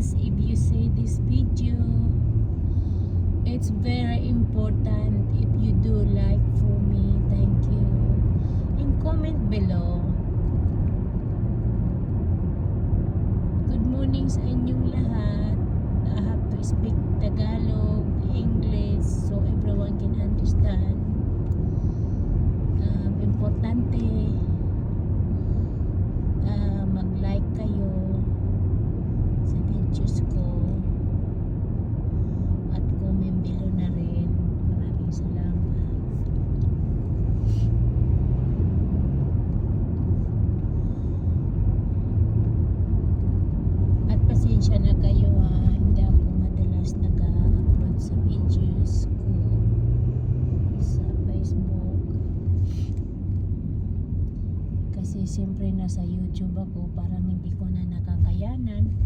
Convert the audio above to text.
guys, if you see this video, it's very important if you do like for me. Thank you. And comment below. Good morning sa inyong lahat. I have to speak Tagalog, English, so everyone can understand. Importante mag-like kayo sa videos ko at comment below na rin. Maraming salamat. At pasensya na kayo hindi ako madalas nag-upload sa videos ko sa Facebook kasi siyempre nasa YouTube ako, parang hindi ko na nakakayanan.